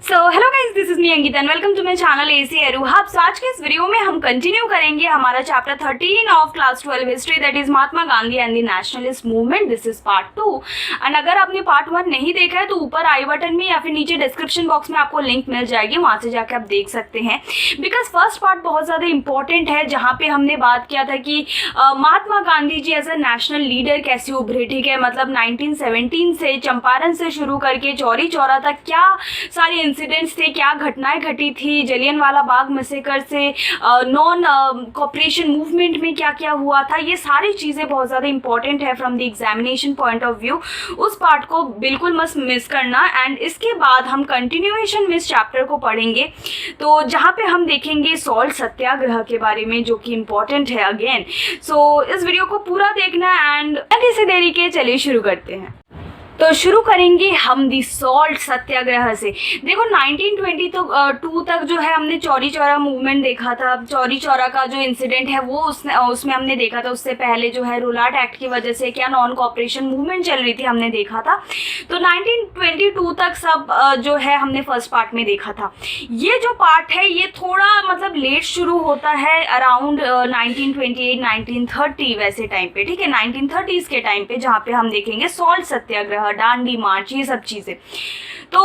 So hello guys, this is me Ankita and welcome to my channel एसी एरू। So आज के इस वीडियो में हम कंटिन्यू करेंगे हमारा chapter 13 of class 12 history, that is Mahatma Gandhi and the nationalist movement. This is part 2 and अगर आपने पार्ट 1 नहीं देखा है तो ऊपर आई बटन में या फिर नीचे डिस्क्रिप्शन बॉक्स में आपको लिंक मिल जाएगी, वहां से जाकर आप देख सकते हैं। बिकॉज फर्स्ट पार्ट बहुत ज़्यादा इंपॉर्टेंट है, जहाँ पे हमने बात किया था कि Mahatma Gandhi ji as a national leader कैसे उभरे। ठीक है, मतलब 1917 से चंपारण से शुरू करके चौरी चौरा तक क्या सारी इंसिडेंट्स थे, क्या घटनाएं घटी थी, जलियनवाला बाग मैसेकर से नॉन कॉपरेशन मूवमेंट में क्या क्या हुआ था, ये सारी चीज़ें बहुत ज़्यादा इंपॉर्टेंट है from the examination point of view. उस पार्ट को बिल्कुल मत मिस करना। एंड इसके बाद हम कंटिन्यूएशन में इस चैप्टर को पढ़ेंगे, तो जहाँ पे हम देखेंगे सॉल्ट सत्याग्रह के बारे में, जो कि इम्पॉर्टेंट है अगेन। सो इस वीडियो को पूरा देखना एंड इसे देरी के चलिए शुरू करते हैं। तो शुरू करेंगे हम दी सॉल्ट सत्याग्रह से। देखो 1922 तक जो है हमने चौरी चौरा मूवमेंट देखा था। चौरी चौरा का जो इंसिडेंट है वो उसमें हमने देखा था। उससे पहले जो है रूलाट एक्ट की वजह से क्या नॉन कॉपरेशन मूवमेंट चल रही थी, हमने देखा था। तो 1922 तक सब जो है हमने फर्स्ट पार्ट में देखा था। ये जो पार्ट है ये थोड़ा मतलब लेट शुरू होता है, अराउंड 1928 1930 वैसे टाइम पे। ठीक है, 1930s के टाइम पे, जहाँ पे हम देखेंगे सॉल्ट सत्याग्रह, डांडी मार्च, ये सब चीजें। तो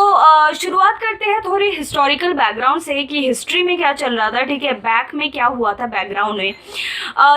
शुरुआत करते हैं थोड़ी हिस्टोरिकल बैकग्राउंड से कि हिस्ट्री में क्या चल रहा था। ठीक है, बैक में क्या हुआ था बैकग्राउंड में।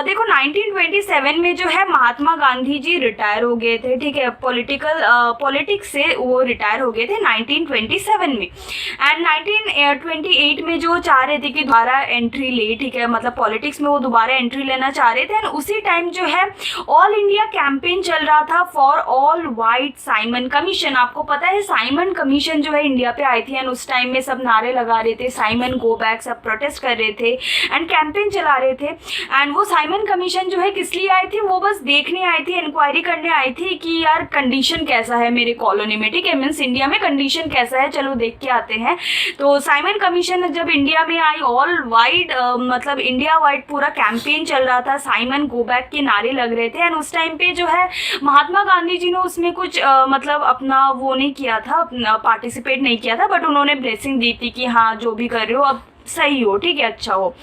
देखो 1927 में जो है महात्मा गांधी जी रिटायर हो गए थे। ठीक है, पॉलिटिक्स से वो रिटायर हो गए थे 1927 में। एंड 1928 में जो चाह रहे थे कि दोबारा एंट्री ले, ठीक है, मतलब पॉलिटिक्स में वो दोबारा एंट्री लेना चाह रहे थे। एंड उसी टाइम जो है ऑल इंडिया कैंपेन चल रहा था for all white Simon commission. आपको पता है साइमन कमीशन जो है इंडिया पे आई थी एंड उस टाइम में सब नारे लगा रहे थे, साइमन गो बैक, सब प्रोटेस्ट कर रहे थे एंड कैंपेन चला रहे थे। एंड वो साइमन कमीशन जो है किस लिए आई थी, वो बस देखने आई थी, इंक्वायरी करने आई थी कि यार कंडीशन कैसा है मेरे कॉलोनी में। ठीक है, मीन्स इंडिया में कंडीशन कैसा है, चलो देख के आते हैं। तो साइमन कमीशन जब इंडिया में आई, ऑल वाइड मतलब इंडिया वाइड पूरा कैंपेन चल रहा था, साइमन गो बैक के नारे लग रहे थे। एंड उस टाइम पे जो है महात्मा गांधी जी ने उसमें कुछ मतलब अपना वो नहीं किया था, अपना पार्टिसिपेट नहीं किया था, बट उन्होंने ब्लेसिंग दी थी कि हाँ जो भी कर रहे हो अब सही हो, ठीक है, अच्छा हो।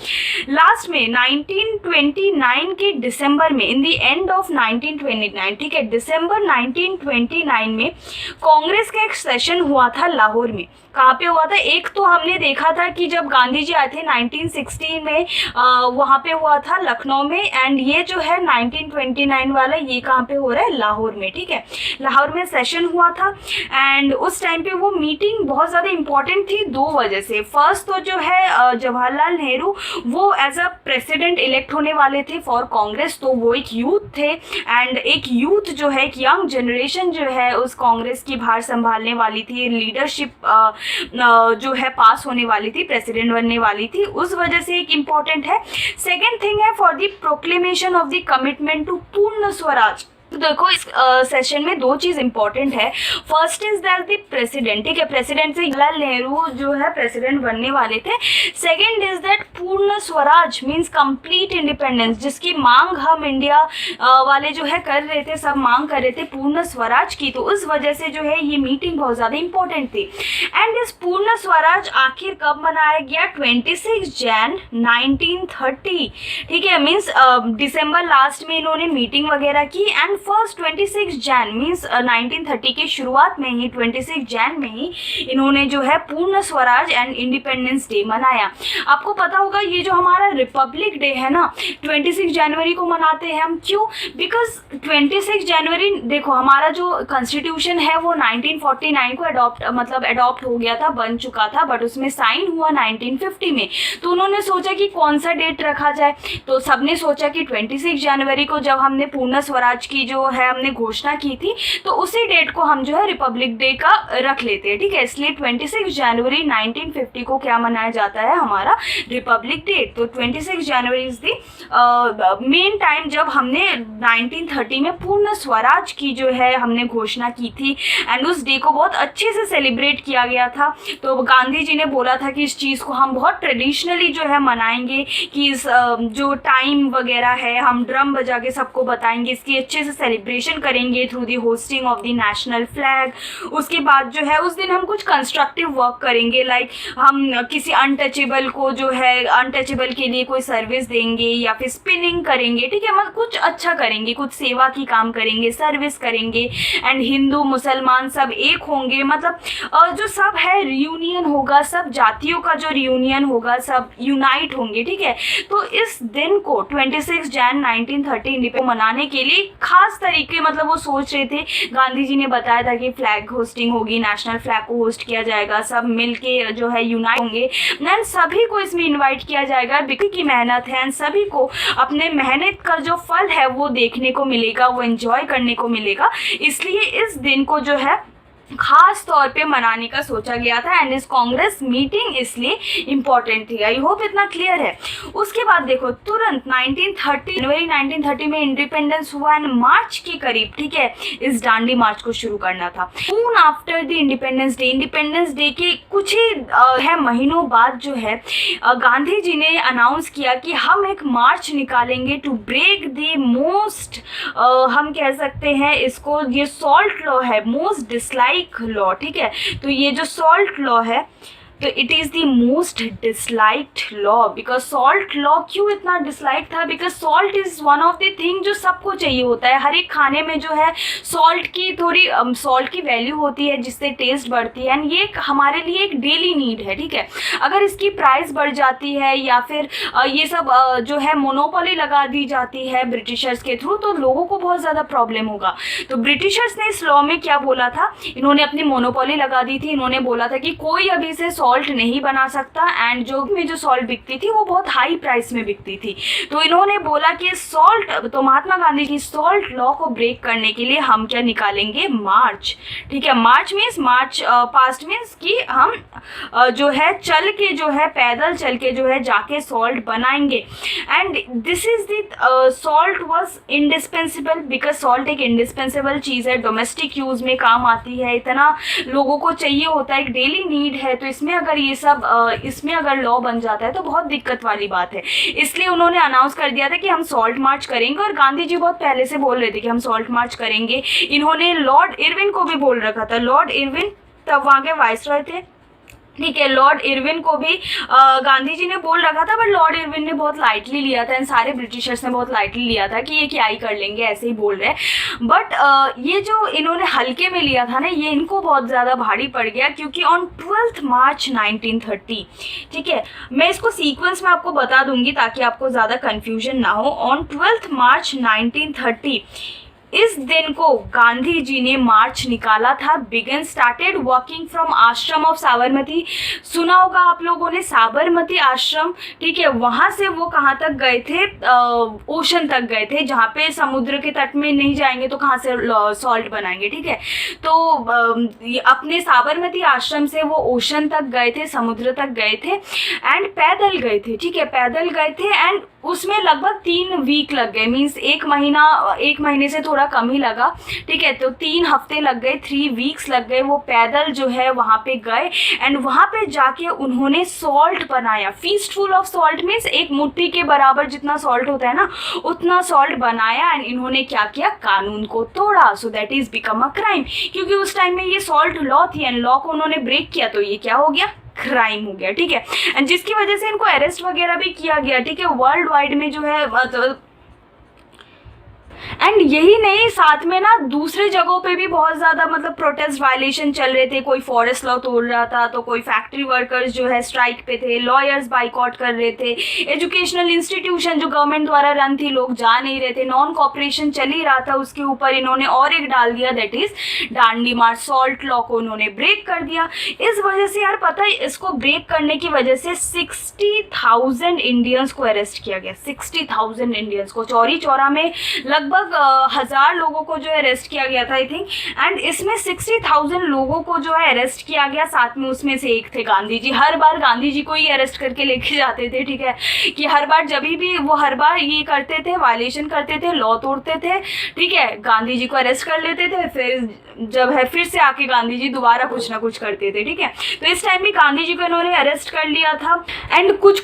लास्ट में 1929 के दिसंबर में, इन द एंड ऑफ 1929, ठीक है, दिसंबर 1929 में कांग्रेस का एक सेशन हुआ था लाहौर में। कहाँ पे हुआ था? एक तो हमने देखा था कि जब गांधी जी आए थे 1916 में, वहाँ पे हुआ था लखनऊ में। एंड ये जो है 1929 वाला, ये कहाँ पे हो रहा है? लाहौर में। ठीक है, लाहौर में सेशन हुआ था। एंड उस टाइम पे वो मीटिंग बहुत ज़्यादा इंपॉर्टेंट थी दो वजह से। फर्स्ट तो जो है जवाहरलाल नेहरू वो एज अ प्रेसिडेंट इलेक्ट होने वाले थे फॉर कांग्रेस, तो वो एक यूथ थे। एंड एक यूथ जो है, एक यंग जनरेशन जो है उस कांग्रेस की भार संभालने वाली थी, लीडरशिप जो है पास होने वाली थी, प्रेसिडेंट बनने वाली थी, उस वजह से एक इम्पॉर्टेंट है। सेकेंड थिंग है for the proclamation of the commitment to Purna Swaraj. तो देखो इस सेशन में दो चीज इंपॉर्टेंट है। First is that the president, ठीक है, प्रेसिडेंट से जवाहरलाल नेहरू जो है प्रेसिडेंट बनने वाले थे। सेकंड इज दैट पूर्ण स्वराज मींस कंप्लीट इंडिपेंडेंस, जिसकी मांग हम इंडिया वाले जो है कर रहे थे, सब मांग कर रहे थे पूर्ण स्वराज की। तो उस वजह से जो है ये मीटिंग बहुत ज्यादा इंपॉर्टेंट थी। एंड इस पूर्ण स्वराज आखिर कब मनाया गया? 26 जैन 1930। ठीक है, मीन्स दिसंबर लास्ट में इन्होंने मीटिंग वगैरह की। एंड फर्स्ट 26 जैन मीन्स 1930 के शुरुआत में ही, 26 जैन में ही इन्होंने जो है पूर्ण स्वराज एंड इंडिपेंडेंस डे मनाया। आपको पता होगा ये जो हमारा रिपब्लिक डे है ना, 26 जनवरी को मनाते हैं हम। क्यों? बिकॉज 26 जनवरी, देखो हमारा जो कॉन्स्टिट्यूशन है वो 1949 को अडॉप्ट हो गया था, बन चुका था, बट उसमें साइन हुआ 1950 में। तो उन्होंने सोचा कि कौन सा डेट रखा जाए, तो सबने सोचा कि 26 जनवरी को जब हमने पूर्ण स्वराज की जो है हमने घोषणा की थी, तो उसी डेट को हम जो है रिपब्लिक डे का रख लेते हैं। ठीक है, इसलिए 26 जनवरी 1950 को क्या मनाया जाता है? हमारा रिपब्लिक डे। तो 26 जनवरी इज द मेन टाइम जब हमने 1930 में पूर्ण स्वराज की जो है हमने घोषणा की थी। एंड उस डे को बहुत अच्छे से सेलिब्रेट किया गया था। तो गांधी जी ने बोला था कि इस चीज़ को हम बहुत ट्रेडिशनली जो है मनाएंगे, कि इस जो टाइम वगैरह है हम ड्रम बजा के सबको बताएंगे, इसकी अच्छे से सेलिब्रेशन करेंगे through the hosting of the national flag. उसके बाद जो है उस दिन हम कुछ कंस्ट्रक्टिव वर्क करेंगे, लाइक हम किसी अनटचेबल को जो है अनटचेबल के लिए कोई सर्विस देंगे या फिर स्पिनिंग करेंगे, ठीक है, मतलब कुछ अच्छा करेंगे, कुछ सेवा की काम करेंगे, सर्विस करेंगे। एंड हिंदू मुसलमान सब एक होंगे, मतलब जो सब है रियूनियन होगा, सब जातियों का जो रियूनियन होगा, सब यूनाइट होंगे, ठीक है। तो इस दिन को 26 जैन 1930 इंडिपेंडेंस मनाने के लिए खास तरीके मतलब वो सोच रहे थे। गांधी जी ने बताया था कि फ्लैग होस्टिंग होगी, नेशनल फ्लैग को होस्ट किया जाएगा, सब मिलके जो है यूनाइट होंगे, एंड सभी को इसमें इनवाइट किया जाएगा। बिकी की मेहनत है एंड सभी को अपने मेहनत का जो फल है वो देखने को मिलेगा, वो एंजॉय करने को मिलेगा। इसलिए इस दिन को जो है खास तौर पे मनाने का सोचा गया था एंड इस कांग्रेस मीटिंग इसलिए इम्पॉर्टेंट थी। आई होप इतना क्लियर है। उसके बाद देखो तुरंत जनवरी 1930 में इंडिपेंडेंस हुआ एंड मार्च के करीब, ठीक है, इस दांडी मार्च को शुरू करना था। Soon after the independence day के कुछ ही है महीनों बाद जो है गांधी जी ने अनाउंस किया कि हम एक मार्च निकालेंगे टू ब्रेक द मोस्ट, हम कह सकते हैं इसको, ये सॉल्ट लॉ है, मोस्ट डिसलाइक लॉ, ठीक है। तो ये जो सॉल्ट लॉ है तो it is the most disliked law. Because salt law क्यों इतना डिसलाइक था? Because salt is one of the thing जो सबको चाहिए होता है। हर एक खाने में जो है सॉल्ट की थोड़ी सॉल्ट की वैल्यू होती है जिससे टेस्ट बढ़ती है एंड ये हमारे लिए एक डेली नीड है, ठीक है। अगर इसकी प्राइस बढ़ जाती है या फिर ये सब जो है मोनोपोली लगा दी जाती है ब्रिटिशर्स के थ्रू तो लोगों को बहुत ज़्यादा प्रॉब्लम होगा। तो ब्रिटिशर्स ने इस लॉ में क्या बोला था, इन्होंने अपनी मोनोपोली लगा दी थी। इन्होंने बोला था कि कोई अभी से सॉल्ट नहीं बना सकता एंड जो सॉल्ट बिकती थी वो बहुत हाई प्राइस में बिकती थी। तो इन्होंने बोला कि सॉल्ट, तो महात्मा गांधी जी सॉल्ट लॉ को ब्रेक करने के लिए हम क्या निकालेंगे, मार्च, ठीक है। मार्च मीन्स मार्च पास्ट मीन्स कि हम जो है चल के जो है पैदल चल के जो है जाके सॉल्ट बनाएंगे। And this is the salt was indispensable because salt एक इंडिस्पेंसिबल चीज़ है, डोमेस्टिक यूज़ में काम आती है, इतना लोगों को चाहिए होता है, एक डेली नीड है। तो इसमें अगर ये सब इसमें अगर लॉ बन जाता है तो बहुत दिक्कत वाली बात है। इसलिए उन्होंने अनाउंस कर दिया था कि हम सॉल्ट मार्च करेंगे और गांधी जी बहुत पहले से बोल रहे थे कि हम सॉल्ट मार्च करेंगे। इन्होंने लॉर्ड इरविन को भी बोल रखा था। लॉर्ड इरविन तब वहाँ के वाइसरॉय थे, ठीक है। लॉर्ड इरविन को भी गांधी जी ने बोल रखा था, बट लॉर्ड इरविन ने बहुत लाइटली लिया था एंड सारे ब्रिटिशर्स ने बहुत लाइटली लिया था कि ये क्या ही कर लेंगे, ऐसे ही बोल रहे हैं। बट ये जो इन्होंने हल्के में लिया था ना, ये इनको बहुत ज़्यादा भारी पड़ गया क्योंकि ऑन 12 मार्च 1930, ठीक है, मैं इसको सीक्वेंस में आपको बता दूंगी ताकि आपको ज़्यादा कन्फ्यूजन ना हो। ऑन 12 मार्च 1930 इस दिन को गांधी जी ने मार्च निकाला था। बिगन स्टार्टेड वॉकिंग फ्रॉम आश्रम ऑफ साबरमती। सुना होगा आप लोगों ने साबरमती आश्रम, ठीक है। वहाँ से वो कहाँ तक गए थे, ओशन तक गए थे, जहाँ पे समुद्र के तट में नहीं जाएंगे तो कहाँ से सॉल्ट बनाएंगे, ठीक है। तो अपने साबरमती आश्रम से वो ओशन तक गए थे, समुद्र तक गए थे एंड पैदल गए थे, ठीक है, पैदल गए थे। एंड उसमें लगभग 3 वीक लग गए, मीन्स एक महीने से थोड़ा कम ही लगा, ठीक है। तो 3 हफ्ते लग गए, 3 वीक्स लग गए। वो पैदल जो है वहाँ पे गए एंड वहाँ पे जाके उन्होंने सॉल्ट बनाया। फीस्टफुल ऑफ सॉल्ट मीन्स एक मुट्ठी के बराबर जितना सॉल्ट होता है ना, उतना सॉल्ट बनाया। एंड इन्होंने क्या किया, कानून को तोड़ा, सो that is become a crime. क्योंकि उस टाइम में ये सॉल्ट लॉ थी एंड लॉ को उन्होंने ब्रेक किया तो ये क्या हो गया, क्राइम हो गया, ठीक है। एंड जिसकी वजह से इनको अरेस्ट वगैरह भी किया गया, ठीक है, वर्ल्ड वाइड में जो है। एंड यही नहीं, साथ में ना दूसरे जगहों पे भी बहुत ज़्यादा मतलब प्रोटेस्ट वायलेशन चल रहे थे। कोई फॉरेस्ट लॉ तोड़ रहा था, तो कोई फैक्ट्री वर्कर्स जो है स्ट्राइक पे थे, लॉयर्स बाइकआउट कर रहे थे, एजुकेशनल इंस्टीट्यूशन जो गवर्नमेंट द्वारा रन थी लोग जा नहीं रहे थे, नॉन कॉपरेशन चल ही रहा था। उसके ऊपर इन्होंने और एक डाल दिया, that is Dandi March. Salt law को उन्होंने ब्रेक कर दिया। इस वजह से यार पता है, इसको ब्रेक करने की वजह से 60,000 इंडियंस को अरेस्ट किया गया। 60,000 इंडियंस को, चौरी चौरा में लगभग 1000 लोगों को जो है अरेस्ट किया गया था, आई थिंक। एंड इसमें 60,000 लोगों को जो है अरेस्ट किया गया, साथ में उसमें से एक थे गांधी जी। हर बार गांधी जी को ही अरेस्ट करके लेके जाते थे, ठीक है, कि हर बार जब भी वो हर बार ये करते थे, वायलेशन करते थे, लॉ तोड़ते थे, ठीक है, गांधी जी को अरेस्ट कर लेते थे, फिर जब है फिर से आके गांधी जी दोबारा कुछ ना कुछ करते थे, ठीक है। तो इस टाइम भी गांधी जी को इन्होंने अरेस्ट कर लिया था। एंड कुछ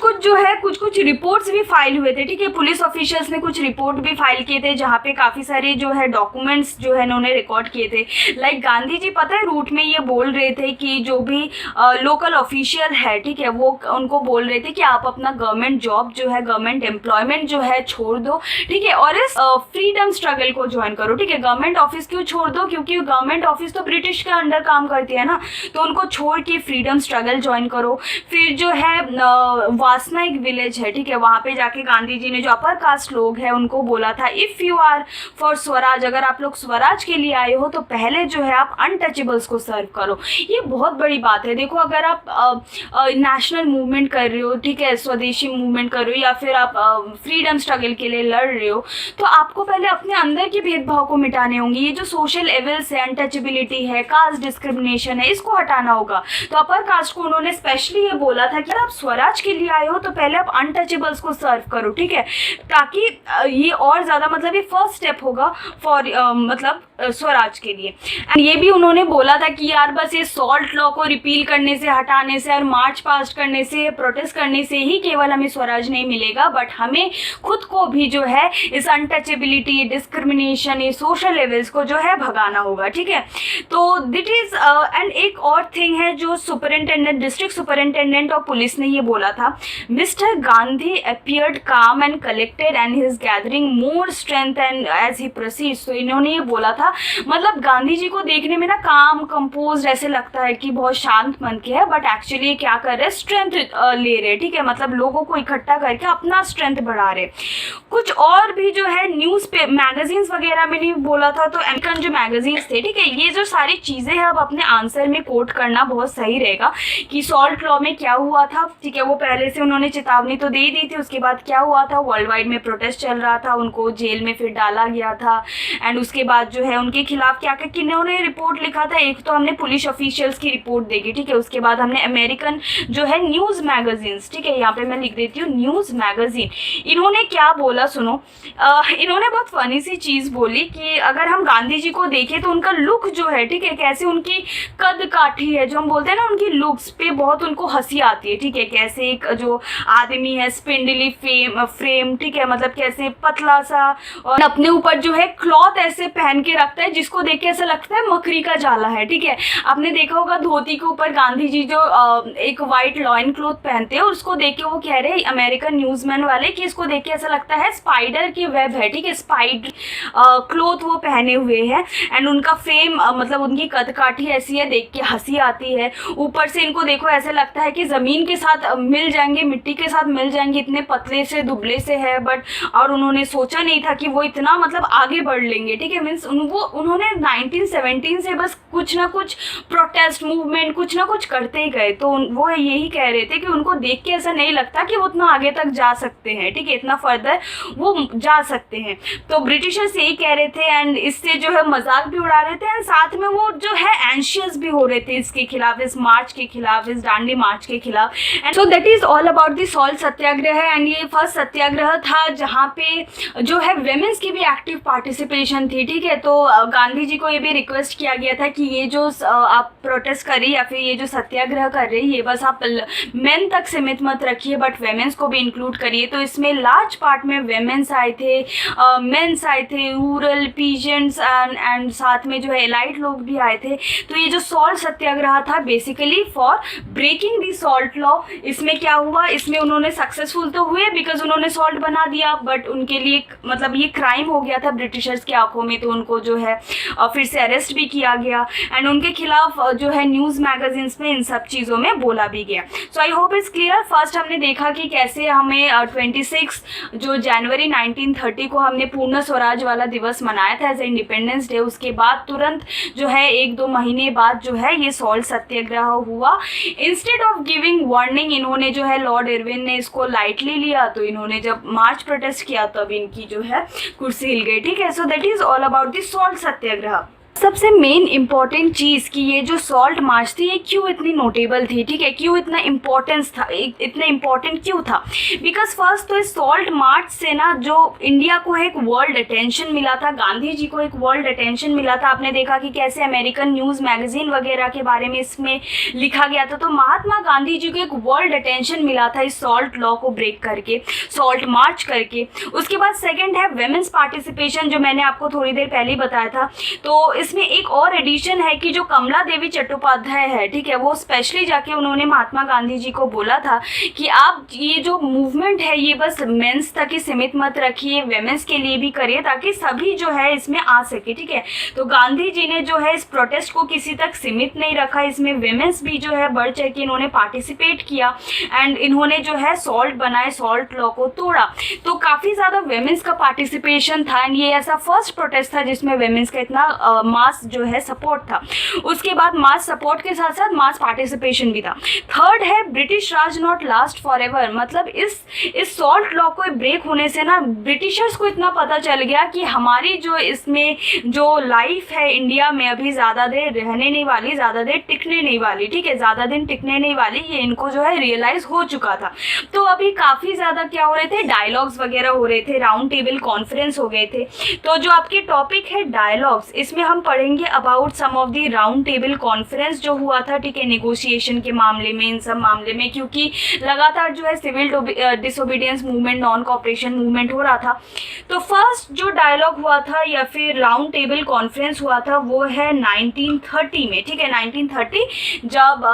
रिपोर्ट्स भी फाइल हुए थे, ठीक है। पुलिस ऑफिशियल्स ने कुछ रिपोर्ट भी फाइल किए थे जहाँ पे काफ़ी सारे जो है डॉक्यूमेंट्स जो है इन्होंने रिकॉर्ड किए थे। लाइक गांधी जी पता है रूट में ये बोल रहे थे कि जो भी लोकल ऑफिशियल है, ठीक है, वो उनको बोल रहे थे कि आप अपना गवर्नमेंट जॉब जो है, गवर्नमेंट एम्प्लॉयमेंट जो है छोड़ दो, ठीक है, और इस फ्रीडम स्ट्रगल को ज्वाइन करो, ठीक है। गवर्नमेंट ऑफिस क्यों छोड़ दो? क्योंकि गवर्नमेंट ऑफिस तो ब्रिटिश के अंडर काम करती है ना, तो उनको छोड़ के फ्रीडम स्ट्रगल ज्वाइन करो। फिर जो है वासना एक विलेज है, ठीक है, वहाँ पे जाके गांधी जी ने जो अपर कास्ट लोग हैं उनको बोला था if you are for Swaraj, अगर आप लोग स्वराज के लिए आए हो तो पहले जो है आप अनटचेबल्स को सर्व करो। ये बहुत बड़ी बात है। देखो अगर आप नेशनल मूवमेंट कर रहे हो, ठीक है, स्वदेशी मूवमेंट कर रहे हो, या फिर आप फ्रीडम स्ट्रगल के लिए लड़ रहे हो, तो आपको पहले अपने अंदर के भेदभाव को मिटाने होंगे। ये जो सोशल एविल्स है, अनटचेबिलिटी है, कास्ट डिस्क्रिमिनेशन है, इसको हटाना होगा। तो अपर कास्ट को उन्होंने स्पेशली ये बोला था कि आप स्वराज के लिए आए हो तो पहले आप अनटचेबल्स को सर्व करो, ठीक है, ताकि ये और ज़्यादा मतलब ये फर्स्ट स्टेप होगा फॉर मतलब स्वराज के लिए। एंड ये भी उन्होंने बोला था कि यार बस ये सॉल्ट लॉ को रिपील करने से, हटाने से और मार्च पास्ट करने से, प्रोटेस्ट करने से ही केवल हमें स्वराज नहीं मिलेगा, बट हमें खुद को भी जो है इस अनटचेबिलिटी, डिस्क्रिमिनेशन, ये सोशल लेवल्स को जो है भगाना होगा, ठीक है। तो दिट इज एंड एक और थिंग है जो superintendent, district superintendent of police ने ये बोला था, mister Gandhi appeared calm and collected and he is gathering more strength and as he proceeds. तो इन्होंने ये बोला था, मतलब गांधी जी को देखने में ना काम, कंपोज ऐसे लगता है कि बहुत शांत मन के है, बट एक्चुअली क्या कर रहे हैं, स्ट्रेंथ ले रहे, ठीक है, मतलब लोगों को इकट्ठा करके अपना स्ट्रेंथ बढ़ा रहे। कुछ और भी जो है न्यूज़ पे मैगजीन्स वगैरह में नहीं बोला था, तो अमेरिकन जो मैगजीन्स थे, ठीक है, ये जो सारी चीज़ें हैं अब अपने आंसर में कोट करना बहुत सही रहेगा कि सॉल्ट लॉ में क्या हुआ था, ठीक है, वो पहले से उन्होंने चेतावनी तो दे दी थी, उसके बाद क्या हुआ था, वर्ल्ड वाइड में प्रोटेस्ट चल रहा था, उनको जेल में फिर डाला गया था, एंड उसके बाद जो है उनके खिलाफ क्या क्या किन्होंने रिपोर्ट लिखा था। एक तो हमने पुलिस ऑफिशियल्स की रिपोर्ट देखी, ठीक है, उसके बाद हमने अमेरिकन जो है न्यूज़ मैगजीन्स, ठीक है, यहाँ पे मैं लिख देती हूँ न्यूज़ मैगजीन, इन्होंने क्या बोला सुनो। इन्होंने बहुत फनी सी चीज़ बोली कि अगर हम गांधी जी को देखें तो उनका लुक जो है, ठीक है, कैसे उनकी कद काठी है, जो हम बोलते हैं ना, उनकी लुक्स पे बहुत उनको हंसी आती है, ठीक है, कैसे एक जो आदमी है स्पिंडली फ्रेम, ठीक है, मतलब कैसे पतला सा, और अपने ऊपर जो है क्लॉथ ऐसे पहन के रखता है जिसको देख के ऐसा लगता है मकड़ी का जाला है, ठीक है। आपने देखा होगा धोती के ऊपर गांधी जी जो एक वाइट लॉइन क्लॉथ पहनते हैं, उसको देख के वो कह रहे हैं अमेरिकन न्यूज़मैन वाले कि इसको देख के ऐसा लगता है स्पाइडर की वेब है, ठीक है, स्पाइडर क्लॉथ वो पहने हुए हैं, एंड उनका फ्रेम मतलब उनकी कदकाठी ऐसी है, देख के हंसी आती है। ऊपर से इनको देखो ऐसे लगता है कि ज़मीन के साथ मिल जाएंगे, मिट्टी के साथ मिल जाएंगे, इतने पतले से दुबले से है, बट और उन्होंने सोचा नहीं था कि वो इतना मतलब आगे बढ़ लेंगे, ठीक है, मीन्स उन्होंने 1917 से बस कुछ ना कुछ प्रोटेस्ट मूवमेंट कुछ ना कुछ करते ही गए। तो वो यही कह रहे थे कि उनको देख के ऐसा नहीं लगता कि वो उतना आगे तक जा सकते हैं, ठीक है, इतना फर्दर वो जा सकते हैं। तो ब्रिटिशर्स यही कह रहे थे, एंड इससे जो है मजाक भी उड़ा रहे थे, एंड साथ में वो जो है एंशियस भी हो रहे थे इसके खिलाफ, इस मार्च के खिलाफ, इस दांडी मार्च के खिलाफ। And so that is all about the salt Satyagraha. And ये फर्स्ट सत्याग्रह था जहाँ पे जो है वेमेंस की भी एक्टिव पार्टिसिपेशन थी, ठीक है। तो गांधी जी को ये भी रिक्वेस्ट किया गया था कि ये जो आप प्रोटेस्ट करिए या फिर ये जो सत्याग्रह कर रही है, बस आप मेन तक सीमित मत रखिए, बट वेमेंस को भी इंक्लूड करिए। तो इसमें लार्ज पार्ट में वेमेंस आए थे, मेंस आए थे, रूरल पीजेंट्स एंड साथ में जो है एलाइट लोग भी आए थे। तो ये जो सॉल्ट सत्याग्रह था basically for breaking the salt law. इसमें क्या हुआ, इसमें उन्होंने सक्सेसफुल तो हुए बिकॉज उन्होंने सॉल्ट बना दिया, बट उनके लिए मतलब ये क्राइम हो गया था ब्रिटिशर्स की आंखों में, तो उनको जो है फिर से अरेस्ट भी किया गया, एंड उनके खिलाफ जो है न्यूज़ मैगजीन्स में इन सब चीज़ों में बोला भी गया। So I hope it's clear. First हमने देखा कि कैसे हमें 26 जो जनवरी 1930 को हमने पूर्ण स्वराज वाला दिवस मनाया था एज इंडिपेंडेंस डे। उसके बाद तुरंत जो है 1-2 महीने बाद जो है ये सॉल्ट सत्याग्रह हुआ। इंस्टेड ऑफ गिविंग वार्निंग इन्होंने जो है लॉर्ड इरविन ने इसको लाइटली लिया, तो इन्होंने जब मार्च प्रोटेस्ट किया तब इनकी जो है कुर्सी हिल गई, ठीक है। So that is all about the salt Satyagraha. सबसे मेन इम्पॉर्टेंट चीज़ कि ये जो सॉल्ट मार्च थी ये क्यों इतनी नोटेबल थी, ठीक है, क्यों इतना इम्पोर्टेंस था, इतना इम्पोर्टेंट क्यों था? बिकॉज फर्स्ट तो इस सॉल्ट मार्च से ना जो इंडिया को एक वर्ल्ड अटेंशन मिला था, गांधी जी को एक वर्ल्ड अटेंशन मिला था। आपने देखा कि कैसे अमेरिकन न्यूज़ मैगजीन वगैरह के बारे में इसमें लिखा गया था। तो महात्मा गांधी जी को एक वर्ल्ड अटेंशन मिला था इस सॉल्ट लॉ को ब्रेक करके, सॉल्ट मार्च करके। उसके बाद सेकेंड है वेमेंस पार्टिसिपेशन, जो मैंने आपको थोड़ी देर पहले ही बताया था। तो इसमें एक और एडिशन है कि जो कमला देवी चट्टोपाध्याय है, ठीक है, वो स्पेशली जाके उन्होंने महात्मा गांधी जी को बोला था कि आप ये जो मूवमेंट है ये बस मेंस तक ही सीमित मत रखिए, वेमेंस के लिए भी करिए ताकि सभी जो है इसमें आ सके, ठीक है। तो गांधी जी ने जो है इस प्रोटेस्ट को किसी तक सीमित नहीं रखा, इसमें वेमेंस भी जो है बढ़ चढ़ के इन्होंने पार्टिसिपेट किया एंड इन्होंने जो है सॉल्ट बनाए, सॉल्ट लॉ को तोड़ा। तो काफ़ी ज़्यादा वेमेंस का पार्टिसिपेशन था एंड ये ऐसा फर्स्ट प्रोटेस्ट था जिसमें वेमेंस का इतना मास जो है सपोर्ट था। उसके बाद मास सपोर्ट के साथ साथ मास पार्टिसिपेशन भी था। थर्ड है British Raj not last for ever, मतलब इस सॉल्ट लॉ को ब्रेक होने से ना ब्रिटिशर्स को इतना पता चल गया कि हमारी जो इसमें जो लाइफ है इंडिया में अभी ज़्यादा देर रहने नहीं वाली, ज़्यादा देर टिकने नहीं वाली, ठीक है, ज़्यादा दिन टिकने नहीं वाली, ये इनको जो है रियलाइज हो चुका था। तो अभी काफ़ी ज़्यादा क्या हो रहे थे, डायलॉग्स वगैरह हो रहे थे, राउंड टेबल कॉन्फ्रेंस हो गए थे। तो जो आपके टॉपिक है डायलॉग्स, इसमें हम पढ़ेंगे about some of the round table conference जो हुआ था, ठीक है, नेगोशिएशन के मामले में, इन सब मामले में, क्योंकि लगातार जो है civil disobedience movement, non cooperation movement हो रहा था। तो फर्स्ट जो डायलॉग हुआ था या फिर राउंड टेबल कॉन्फ्रेंस हुआ था वो है 1930 में, ठीक है, 1930 जब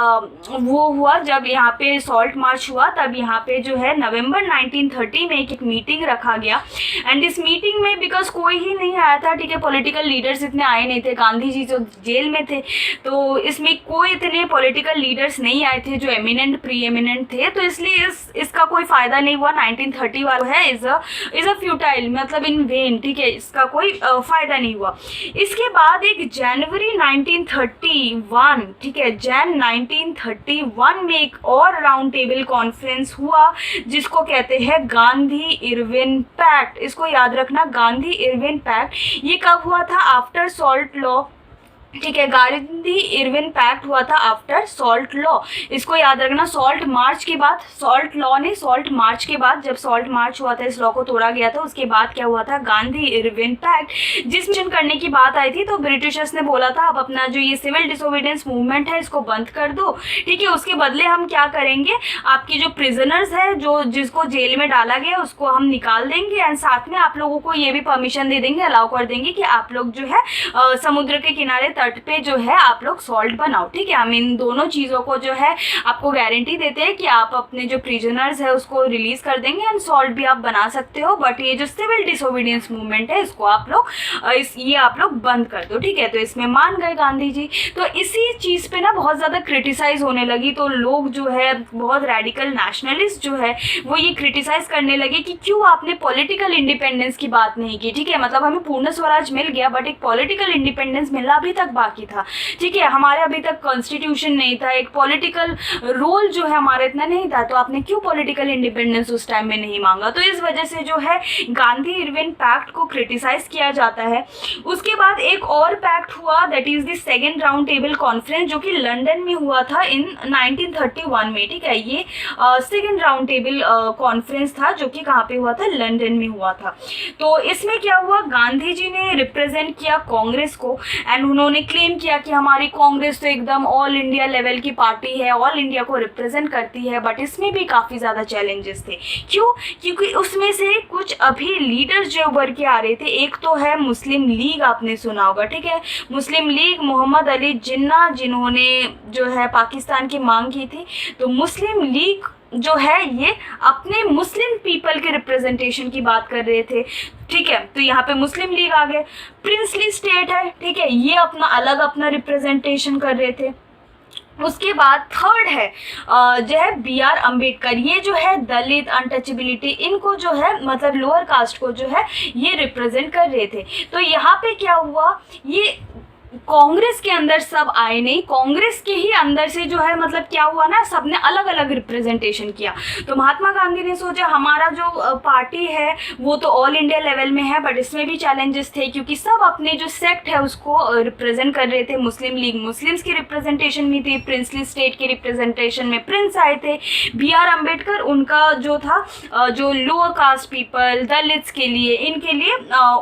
वो हुआ, जब यहाँ पे सॉल्ट मार्च हुआ, तब यहाँ पे जो है नवंबर 1930 में एक मीटिंग रखा गया एंड इस मीटिंग में बिकॉज कोई ही नहीं आया था, ठीक है, पॉलिटिकल लीडर्स इतने आए नहीं थे, गांधी जी जो जेल में थे, तो इसमें कोई इतने पॉलिटिकल लीडर्स नहीं आए थे जो एमिनेंट प्री एमिनेंट थे, तो इसलिए इसका कोई फ़ायदा नहीं हुआ। 1930 वाला है इज़ अ फ्यूटाइल, मतलब इन वेन, ठीक है, इसका कोई फ़ायदा नहीं हुआ। इसके बाद एक जनवरी 1931, ठीक है, जैन 1931 में एक और राउंड टेबल कॉन्फ्रेंस हुआ जिसको कहते हैं गांधी इरविन पैक्ट। इसको याद रखना, गांधी इरविन पैक्ट। ये कब हुआ था? आफ्टर सॉल्ट लॉ, ठीक है, गांधी इरविन पैक्ट हुआ था आफ्टर सॉल्ट लॉ। इसको याद रखना, सॉल्ट मार्च के बाद, सॉल्ट लॉ नहीं, सॉल्ट मार्च के बाद, जब सॉल्ट मार्च हुआ था, इस लॉ को तोड़ा गया था, उसके बाद क्या हुआ था? Gandhi Irwin pact. जिसमें करने की बात आई थी तो ब्रिटिशर्स ने बोला था अब अपना जो ये सिविल डिसोबीडियंस मूवमेंट है इसको बंद कर दो, ठीक है, उसके बदले हम क्या करेंगे, आपकी जो प्रिजनर्स है, जो जिसको जेल में डाला गया, उसको हम निकाल देंगे एंड साथ में आप लोगों को ये भी परमिशन दे देंगे, अलाउ कर देंगे कि आप लोग जो है समुद्र के किनारे तट पे जो है आप लोग सॉल्ट बनाओ, ठीक है। हम इन दोनों चीज़ों को जो है आपको गारंटी देते हैं कि आप अपने जो प्रिजनर्स है उसको रिलीज कर देंगे एंड सॉल्ट भी आप बना सकते हो, बट ये जो सिविल डिसोबीडियंस मूवमेंट है इसको आप लोग ये आप लोग बंद कर दो, ठीक है। तो इसमें मान गए गांधी जी। तो इसी चीज़ पे ना बहुत ज़्यादा क्रिटिसाइज होने लगी, तो लोग जो है बहुत रेडिकल नेशनलिस्ट जो है वो ये क्रिटिसाइज करने लगे कि क्यों आपने पॉलिटिकल इंडिपेंडेंस की बात नहीं की, ठीक है, मतलब हमें पूर्ण स्वराज मिल गया बट एक पॉलिटिकल इंडिपेंडेंस मिलना अभी तक बाकी था, ठीक है, हमारे अभी तक कॉन्स्टिट्यूशन नहीं था, एक पॉलिटिकल रोल जो है हमारा इतना नहीं था, तो आपने क्यों पॉलिटिकल इंडिपेंडेंस उस टाइम में नहीं मांगा। तो इस वजह से जो है गांधी इरविन पैक्ट को क्रिटिसाइज किया जाता है। उसके बाद एक और पैक्ट हुआ, that is the second round table conference, जो कि लंदन में हुआ था इन 1931 में, ठीक है। ये सेकेंड राउंड टेबल कॉन्फ्रेंस था जो कि कहाँ पे हुआ था? लंदन में हुआ था। तो इसमें क्या हुआ, गांधी जी ने रिप्रेजेंट किया कांग्रेस को एंड उन्होंने क्लेम किया कि हमारी कांग्रेस तो एकदम ऑल इंडिया लेवल की पार्टी है, ऑल इंडिया को रिप्रेजेंट करती है, बट इसमें भी काफ़ी ज़्यादा चैलेंजेस थे। क्यों? क्योंकि उसमें से कुछ अभी लीडर्स जो उभर के आ रहे थे, एक तो है मुस्लिम लीग, आपने सुना होगा, ठीक है, मुस्लिम लीग, मोहम्मद अली जिन्ना जिन्होंने जो है पाकिस्तान की मांग की थी। तो मुस्लिम लीग जो है ये अपने मुस्लिम पीपल के रिप्रेजेंटेशन की बात कर रहे थे, ठीक है। तो यहाँ पे मुस्लिम लीग आ गए। प्रिंसली स्टेट है, ठीक है, ये अपना अलग अपना रिप्रेजेंटेशन कर रहे थे। उसके बाद थर्ड है जो है BR अम्बेडकर, ये जो है दलित, अनटचेबिलिटी, इनको जो है मतलब लोअर कास्ट को जो है ये रिप्रेजेंट कर रहे थे। तो यहाँ पे क्या हुआ, ये कांग्रेस के अंदर सब आए नहीं, कांग्रेस के ही अंदर से जो है मतलब क्या हुआ ना, सबने अलग अलग रिप्रेजेंटेशन किया। तो महात्मा गांधी ने सोचा हमारा जो पार्टी है वो तो ऑल इंडिया लेवल में है, बट इसमें भी चैलेंजेस थे क्योंकि सब अपने जो सेक्ट है उसको रिप्रेजेंट कर रहे थे। मुस्लिम लीग मुस्लिम्स की रिप्रेजेंटेशन में थी, प्रिंसली स्टेट की रिप्रेजेंटेशन में प्रिंस आए थे, B.R. अम्बेडकर उनका जो था जो लोअर कास्ट पीपल दलित्स के लिए इनके लिए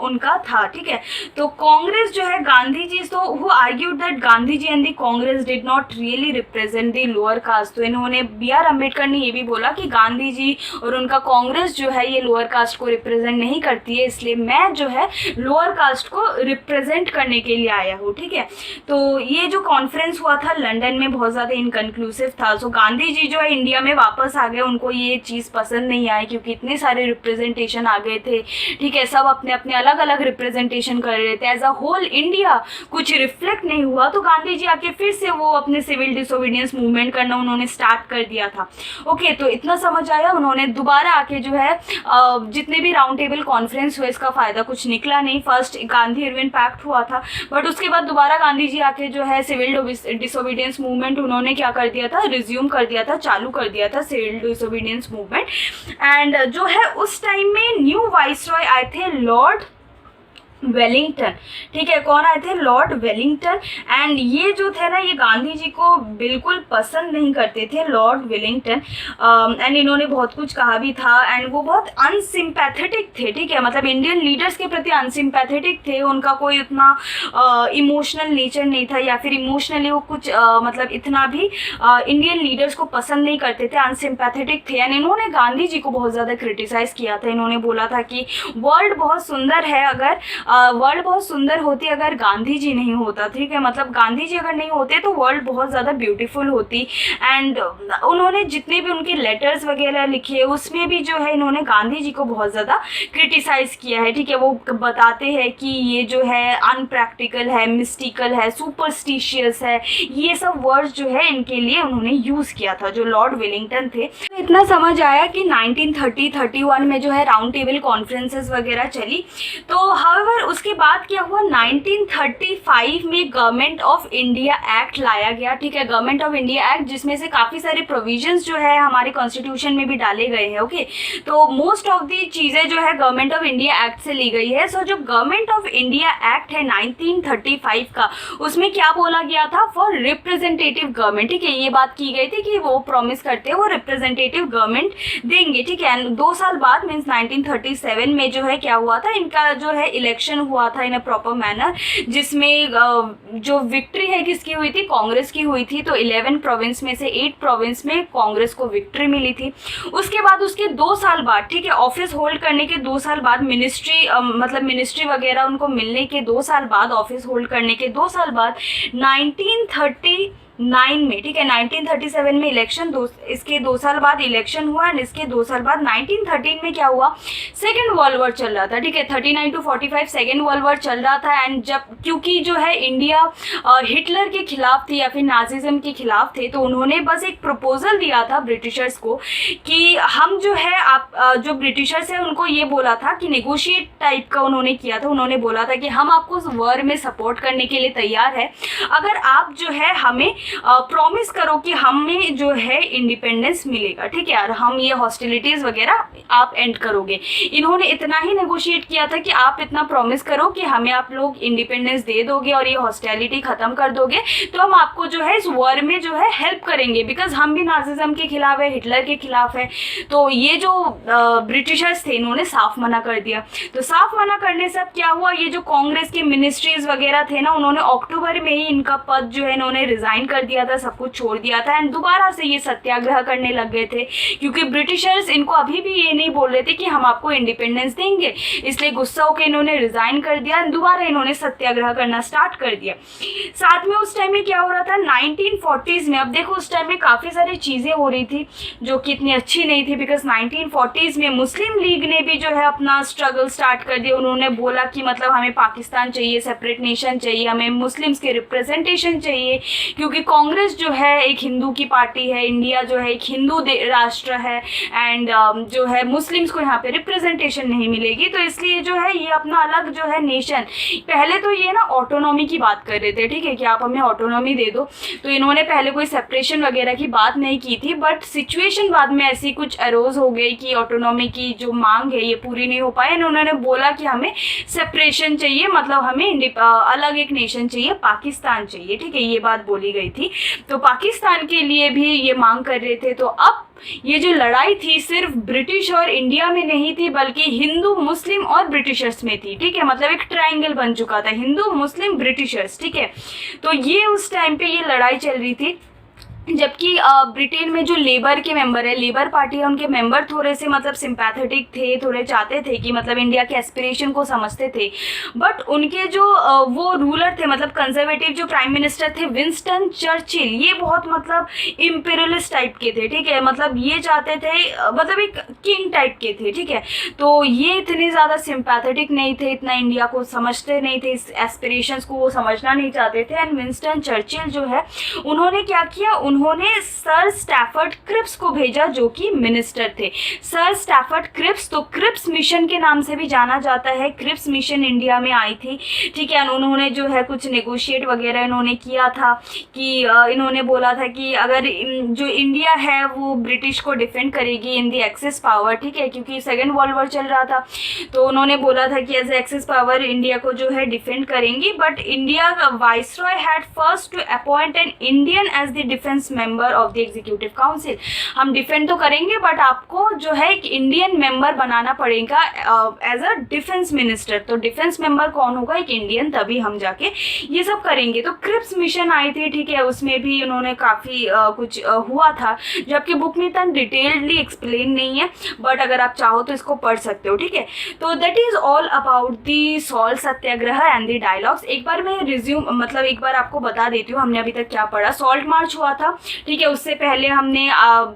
उनका था, ठीक है। तो कांग्रेस जो है गांधी जी, तो who argued that Gandhi ji and the Congress did not really represent the lower caste. तो इन्होंने B.R. अम्बेडकर ने ये भी बोला कि गांधी जी और उनका कांग्रेस जो है ये लोअर कास्ट को रिप्रेजेंट नहीं करती है, इसलिए मैं जो है लोअर कास्ट को रिप्रेजेंट करने के लिए आया हूँ, ठीक है। तो ये जो कॉन्फ्रेंस हुआ था लंदन में बहुत ज़्यादा इनकन्क्लूसिव था। सो गांधी जी जो है इंडिया में वापस आ गए, उनको ये चीज़ पसंद नहीं आई क्योंकि इतने सारे रिप्रेजेंटेशन आ गए थे, ठीक है। सब अपने अपने अलग अलग रिप्रेजेंटेशन कर रहे थे, एज अ होल इंडिया कुछ रिफ्लेक्ट नहीं हुआ। तो गांधी जी आके फिर से वो अपने सिविल डिसोबीडियंस मूवमेंट करना उन्होंने स्टार्ट कर दिया था। ओके, तो इतना समझ आया। उन्होंने दोबारा आके जो है जितने भी राउंड टेबल कॉन्फ्रेंस हुए इसका फ़ायदा कुछ निकला नहीं। फर्स्ट गांधी इरविन पैक्ट हुआ था, बट उसके बाद दोबारा गांधी जी आके जो है सिविल डिसोबीडियंस मूवमेंट उन्होंने क्या कर दिया था, रिज्यूम कर दिया था, चालू कर दिया था सिविल डिसोबीडियंस मूवमेंट। एंड जो है उस टाइम में न्यू वाइसरॉय आए थे लॉर्ड वेलिंगटन, ठीक है। कौन आए थे? Lord Wellington. एंड ये जो थे ना ये गांधी जी को बिल्कुल पसंद नहीं करते थे, लॉर्ड वेलिंगटन। एंड इन्होंने बहुत कुछ कहा भी था एंड वो बहुत अनसिम्पैथेटिक थे, ठीक है। मतलब इंडियन लीडर्स के प्रति अनसिम्पैथेटिक थे, उनका कोई उतना इमोशनल नेचर नहीं था या फिर इमोशनली वो कुछ मतलब इतना भी इंडियन लीडर्स को पसंद नहीं करते थे, अनसिम्पैथेटिक थे। एंड इन्होंने गांधी जी को बहुत ज़्यादा क्रिटिसाइज़ किया था। इन्होंने बोला था कि वर्ल्ड बहुत सुंदर है, अगर वर्ल्ड बहुत सुंदर होती अगर गांधी जी नहीं होता, ठीक है। मतलब गांधी जी अगर नहीं होते तो वर्ल्ड बहुत ज़्यादा ब्यूटीफुल होती। एंड उन्होंने जितने भी उनके लेटर्स वगैरह लिखे उसमें भी जो है इन्होंने गांधी जी को बहुत ज़्यादा क्रिटिसाइज़ किया है, ठीक है। वो बताते हैं कि ये जो है अनप्रैक्टिकल है, मिस्टिकल है, सुपरस्टिशियस है, ये सब वर्ड्स जो है इनके लिए उन्होंने यूज़ किया था जो लॉर्ड वेलिंगटन थे। तो इतना समझ आया कि 1930-31 में जो है राउंड टेबल कॉन्फ्रेंसेस वगैरह चली। तो हाउएवर उसके बाद क्या हुआ, 1935 में गवर्नमेंट ऑफ इंडिया एक्ट लाया गया, ठीक है। गवर्नमेंट ऑफ इंडिया एक्ट जिसमें से काफ़ी सारे प्रोविजंस जो है हमारे कॉन्स्टिट्यूशन में भी डाले गए हैं, ओके। तो मोस्ट ऑफ दी चीज़ें जो है गवर्नमेंट ऑफ इंडिया एक्ट से ली गई है। सो जो गवर्नमेंट ऑफ इंडिया एक्ट है 1935 का, उसमें क्या बोला गया था, फॉर रिप्रेजेंटेटिव गवर्नमेंट, ठीक है। ये बात की गई थी कि वो प्रॉमिस करते हैं वो रिप्रेजेंटेटिव गवर्नमेंट देंगे, ठीक है। 2 साल बाद मीन्स 1937 में जो है क्या हुआ था, इनका जो है इलेक्शन हुआ था इन अ प्रॉपर मैनर, जिसमें जो विक्ट्री है किसकी हुई थी, कांग्रेस की हुई थी। तो 11 प्रोविंस में से 8 प्रोविंस में कांग्रेस को विक्ट्री मिली थी। उसके बाद उसके 2 साल बाद, ठीक है, ऑफिस होल्ड करने के 2 साल बाद मिनिस्ट्री मतलब मिनिस्ट्री वगैरह उनको मिलने के 2 साल बाद, ऑफिस होल्ड करने के 2 साल बाद 1939 में, ठीक है, 1937 में इलेक्शन, इसके 2 साल बाद इलेक्शन हुआ एंड इसके 2 साल बाद 1913 में क्या हुआ, सेकेंड वर्ल्ड वॉर चल रहा था, ठीक है। 39 to 45 सेकेंड वर्ल्ड वॉर चल रहा था। एंड जब क्योंकि जो है इंडिया हिटलर के खिलाफ थी या फिर नाजिज्म के खिलाफ थे, तो उन्होंने बस एक प्रपोजल दिया था ब्रिटिशर्स को कि हम जो है आप जो ब्रिटिशर्स है उनको ये बोला था कि नेगोशिएट टाइप का उन्होंने किया था। उन्होंने बोला था कि हम आपको उस वॉर में सपोर्ट करने के लिए तैयार है अगर आप जो है हमें प्रॉमिस करो कि हमें जो है इंडिपेंडेंस मिलेगा, ठीक है, और हम ये हॉस्टिलिटीज़ वगैरह आप एंड करोगे। इन्होंने इतना ही नेगोशिएट किया था कि आप इतना प्रॉमिस करो कि हमें आप लोग इंडिपेंडेंस दे दोगे और ये हॉस्टिलिटी ख़त्म कर दोगे, तो हम आपको जो है इस वॉर में जो है हेल्प करेंगे, बिकॉज हम भी नाजिज्म के खिलाफ है, हिटलर के खिलाफ है। तो ये जो ब्रिटिशर्स थे इन्होंने साफ मना कर दिया। तो साफ मना करने से अब क्या हुआ, ये जो कांग्रेस के मिनिस्ट्रीज वगैरह थे ना, उन्होंने अक्टूबर में ही इनका पद जो है इन्होंने रिजाइन कर दिया था, सब कुछ छोड़ दिया था। एंड दोबारा से ये सत्याग्रह करने लग गए थे क्योंकि ब्रिटिशर्स इनको अभी भी ये नहीं बोल रहे थे कि हम आपको इंडिपेंडेंस देंगे, इसलिए गुस्सा होकर इन्होंने रिजाइन कर दिया। दोबारा इन्होंने सत्याग्रह करना स्टार्ट कर दिया। साथ में उस टाइम में क्या हो रहा था, 1940s में, अब देखो उस टाइम में काफ़ी सारी चीज़ें हो रही थी जो कि इतनी अच्छी नहीं थी, बिकॉज 1940s में मुस्लिम लीग ने भी जो है अपना स्ट्रगल स्टार्ट कर दिया। उन्होंने बोला कि मतलब हमें पाकिस्तान चाहिए, सेपरेट नेशन चाहिए, हमें मुस्लिम्स के रिप्रेजेंटेशन चाहिए, क्योंकि क्योंकि कांग्रेस जो है एक हिंदू की पार्टी है, इंडिया जो है एक हिंदू राष्ट्र है, एंड जो है मुस्लिम्स को यहाँ पे रिप्रेजेंटेशन नहीं मिलेगी, तो इसलिए जो है ये अपना अलग जो है नेशन, पहले तो ये ना ऑटोनॉमी की बात कर रहे थे, ठीक है, कि आप हमें ऑटोनॉमी दे दो, तो इन्होंने पहले कोई सेपरेशन वगैरह की बात नहीं की थी, बट सिचुएशन बाद में ऐसी कुछ अरोज हो गई कि ऑटोनॉमी की जो मांग है ये पूरी नहीं हो पाई, उन्होंने बोला कि हमें सेपरेशन चाहिए, मतलब हमें अलग एक नेशन चाहिए, पाकिस्तान चाहिए, ठीक है, ये बात बोली गई थी। तो पाकिस्तान के लिए भी ये मांग कर रहे थे। तो अब ये जो लड़ाई थी सिर्फ ब्रिटिश और इंडिया में नहीं थी, बल्कि हिंदू, मुस्लिम और ब्रिटिशर्स में थी, ठीक है, मतलब एक ट्रायंगल बन चुका था, हिंदू, मुस्लिम, ब्रिटिशर्स, ठीक है। तो ये उस टाइम पे ये लड़ाई चल रही थी, जबकि ब्रिटेन में जो लेबर के मेंबर है, लेबर पार्टी है, उनके मेंबर थोड़े से मतलब सिंपैथेटिक थे, थोड़े चाहते थे कि मतलब इंडिया के एस्पिरेशन को समझते थे, बट उनके जो वो रूलर थे, मतलब कंजर्वेटिव जो प्राइम मिनिस्टर थे विंस्टन चर्चिल, ये बहुत मतलब इम्पीरियलिस्ट टाइप के थे, ठीक है, मतलब ये चाहते थे मतलब एक किंग टाइप के थे, ठीक है। तो ये इतने ज़्यादा सिंपैथेटिक नहीं थे, इतना इंडिया को समझते नहीं थे, इस एस्पिरेशंस को वो समझना नहीं चाहते थे। एंड विंस्टन चर्चिल जो है उन्होंने क्या किया, उन्होंने सर स्टैफर्ड क्रिप्स को भेजा, जो कि मिनिस्टर थे। सर स्टैफर्ड क्रिप्स, तो क्रिप्स मिशन के नाम से भी जाना जाता है, क्रिप्स मिशन इंडिया में आई थी, ठीक है। उन्होंने जो है कुछ नेगोशिएट वगैरह इन्होंने किया था कि इन्होंने बोला था कि अगर जो इंडिया है वो ब्रिटिश को डिफेंड करेगी इन द एक्सेस पावर, ठीक है, क्योंकि सेकेंड वर्ल्ड वॉर चल रहा था, तो उन्होंने बोला था कि एज एक्सेस पावर इंडिया को जो है डिफेंड करेंगी, बट इंडिया का viceroy had first to appoint an Indian as the defence member of the executive council. हम डिफेंड तो करेंगे, बट आपको जो है एक इंडियन मेंबर बनाना पड़ेगा एज अ डिफेंस मिनिस्टर। तो डिफेंस मेंबर कौन होगा, एक इंडियन, तभी हम जाके ये सब करेंगे। तो क्रिप्स मिशन आई थी, ठीक है, उसमें भी उन्होंने काफ़ी कुछ हुआ था, जो आपकी बुक में इतना डिटेल्डली एक्सप्लेन नहीं है, बट अगर आप चाहो तो इसको पढ़ सकते हो, ठीक है। तो that is all about the salt Satyagraha and the dialogues. एक बार मैं रिज्यूम मतलब एक बार आपको बता देती हूँ हमने अभी तक क्या पढ़ा। सॉल्ट मार्च हुआ था, ठीक है, उससे पहले हमने